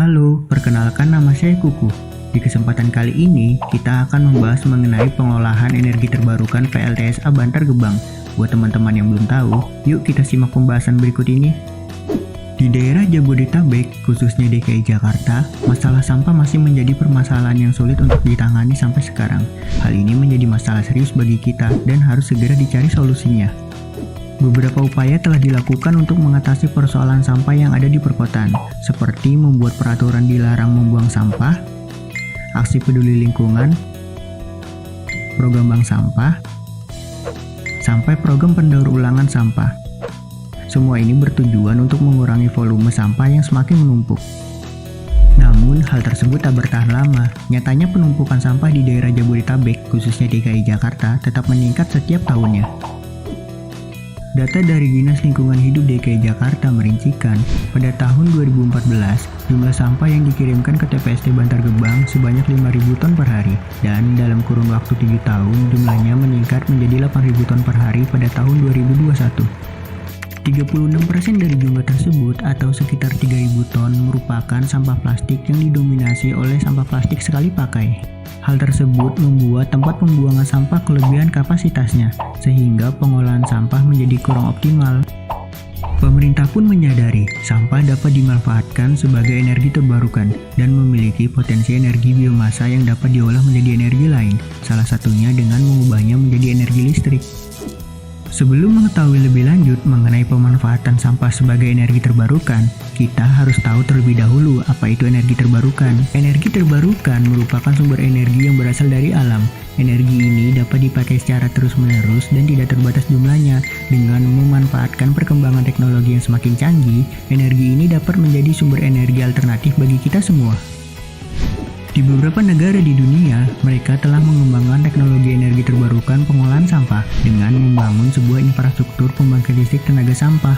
Halo, perkenalkan nama saya Kuku. Di kesempatan kali ini, kita akan membahas mengenai pengolahan energi terbarukan PLTSA Bantar Gebang. Buat teman-teman yang belum tahu, yuk kita simak pembahasan berikut ini. Di daerah Jabodetabek, khususnya DKI Jakarta, masalah sampah masih menjadi permasalahan yang sulit untuk ditangani sampai sekarang. Hal ini menjadi masalah serius bagi kita dan harus segera dicari solusinya. Beberapa upaya telah dilakukan untuk mengatasi persoalan sampah yang ada di perkotaan, seperti membuat peraturan dilarang membuang sampah, aksi peduli lingkungan, program bank sampah, sampai program pendaur ulangan sampah. Semua ini bertujuan untuk mengurangi volume sampah yang semakin menumpuk. Namun, hal tersebut tak bertahan lama. Nyatanya penumpukan sampah di daerah Jabodetabek, khususnya DKI Jakarta, tetap meningkat setiap tahunnya. Data dari Dinas Lingkungan Hidup DKI Jakarta merincikan, pada tahun 2014, jumlah sampah yang dikirimkan ke TPST Bantar Gebang sebanyak 5.000 ton per hari, dan dalam kurun waktu 7 tahun, jumlahnya meningkat menjadi 8.000 ton per hari pada tahun 2021. 36% dari jumlah tersebut atau sekitar 3.000 ton merupakan sampah plastik yang didominasi oleh sampah plastik sekali pakai. Hal tersebut membuat tempat pembuangan sampah kelebihan kapasitasnya, sehingga pengolahan sampah menjadi kurang optimal. Pemerintah pun menyadari sampah dapat dimanfaatkan sebagai energi terbarukan dan memiliki potensi energi biomasa yang dapat diolah menjadi energi lain, salah satunya dengan mengubahnya menjadi energi listrik. Sebelum mengetahui lebih lanjut mengenai pemanfaatan sampah sebagai energi terbarukan, kita harus tahu terlebih dahulu apa itu energi terbarukan. Energi terbarukan merupakan sumber energi yang berasal dari alam. Energi ini dapat dipakai secara terus-menerus dan tidak terbatas jumlahnya. Dengan memanfaatkan perkembangan teknologi yang semakin canggih, energi ini dapat menjadi sumber energi alternatif bagi kita semua. Di beberapa negara di dunia, mereka telah mengembangkan teknologi energi terbarukan pengolahan sampah dengan membangun sebuah infrastruktur pembangkit listrik tenaga sampah.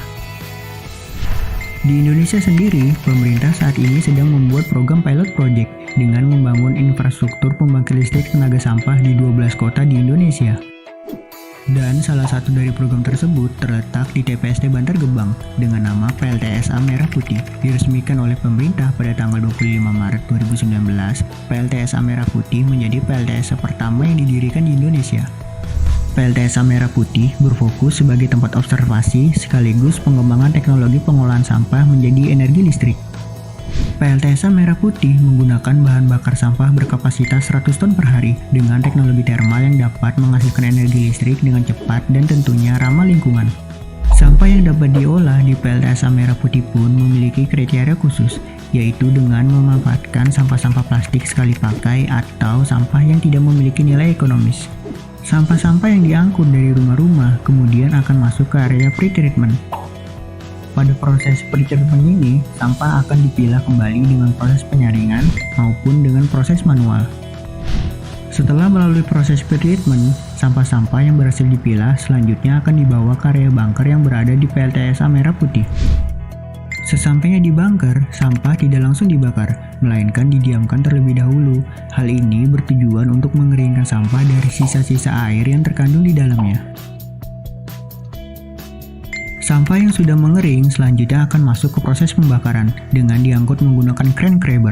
Di Indonesia sendiri, pemerintah saat ini sedang membuat program pilot project dengan membangun infrastruktur pembangkit listrik tenaga sampah di 12 kota di Indonesia. Dan salah satu dari program tersebut terletak di TPST Bantar Gebang dengan nama PLTSA Merah Putih. Diresmikan oleh pemerintah pada tanggal 25 Maret 2019, PLTSA Merah Putih menjadi PLTSA pertama yang didirikan di Indonesia. PLTSA Merah Putih berfokus sebagai tempat observasi sekaligus pengembangan teknologi pengolahan sampah menjadi energi listrik. PLTSA Merah Putih menggunakan bahan bakar sampah berkapasitas 100 ton per hari dengan teknologi thermal yang dapat menghasilkan energi listrik dengan cepat dan tentunya ramah lingkungan. Sampah yang dapat diolah di PLTSA Merah Putih pun memiliki kriteria khusus, yaitu dengan memanfaatkan sampah-sampah plastik sekali pakai atau sampah yang tidak memiliki nilai ekonomis. Sampah-sampah yang diangkut dari rumah-rumah kemudian akan masuk ke area pre-treatment. Pada proses pre-treatment ini, sampah akan dipilah kembali dengan proses penyaringan maupun dengan proses manual. Setelah melalui proses pre-treatment, sampah-sampah yang berhasil dipilah selanjutnya akan dibawa ke area bunker yang berada di PLTSA Merah Putih. Sesampainya di bunker, sampah tidak langsung dibakar, melainkan didiamkan terlebih dahulu. Hal ini bertujuan untuk mengeringkan sampah dari sisa-sisa air yang terkandung di dalamnya. Sampah yang sudah mengering selanjutnya akan masuk ke proses pembakaran dengan diangkut menggunakan crane grabber.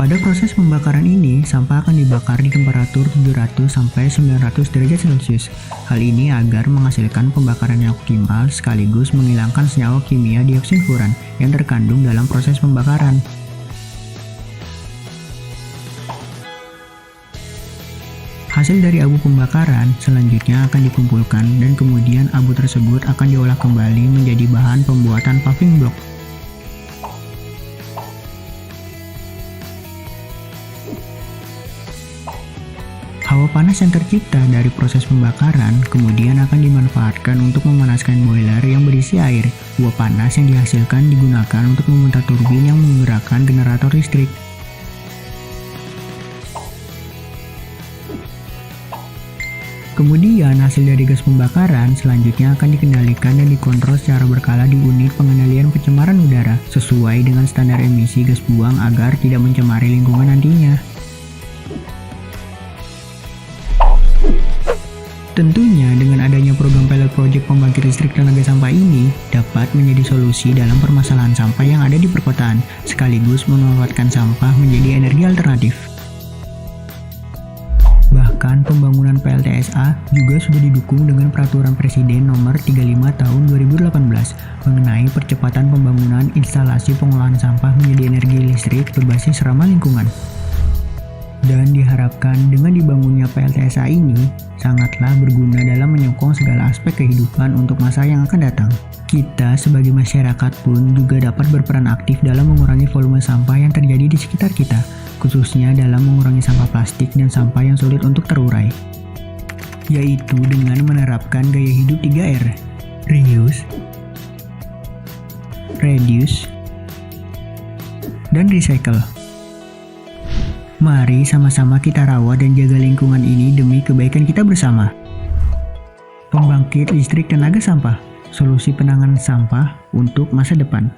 Pada proses pembakaran ini, sampah akan dibakar di temperatur 700 sampai 900 derajat Celcius. Hal ini agar menghasilkan pembakaran yang optimal sekaligus menghilangkan senyawa kimia dioksin furan yang terkandung dalam proses pembakaran. Hasil dari abu pembakaran selanjutnya akan dikumpulkan dan kemudian abu tersebut akan diolah kembali menjadi bahan pembuatan paving block. Hawa panas yang tercipta dari proses pembakaran kemudian akan dimanfaatkan untuk memanaskan boiler yang berisi air. Uap panas yang dihasilkan digunakan untuk memutar turbin yang menggerakkan generator listrik. Kemudian hasil dari gas pembakaran selanjutnya akan dikendalikan dan dikontrol secara berkala di unit pengendalian pencemaran udara sesuai dengan standar emisi gas buang agar tidak mencemari lingkungan nantinya. Tentunya dengan adanya program pilot project pembangkit listrik tenaga sampah ini dapat menjadi solusi dalam permasalahan sampah yang ada di perkotaan, sekaligus memanfaatkan sampah menjadi energi alternatif. Bahkan pembangunan PLTSA juga sudah didukung dengan Peraturan Presiden Nomor 35 Tahun 2018 mengenai percepatan pembangunan instalasi pengolahan sampah menjadi energi listrik berbasis ramah lingkungan. Dan diharapkan dengan dibangunnya PLTSA ini sangatlah berguna dalam menyokong segala aspek kehidupan untuk masa yang akan datang. Kita sebagai masyarakat pun juga dapat berperan aktif dalam mengurangi volume sampah yang terjadi di sekitar kita, khususnya dalam mengurangi sampah plastik dan sampah yang sulit untuk terurai. Yaitu dengan menerapkan gaya hidup 3R: reuse, reduce, dan recycle. Mari sama-sama kita rawat dan jaga lingkungan ini demi kebaikan kita bersama. Pembangkit listrik tenaga sampah, solusi penanganan sampah untuk masa depan.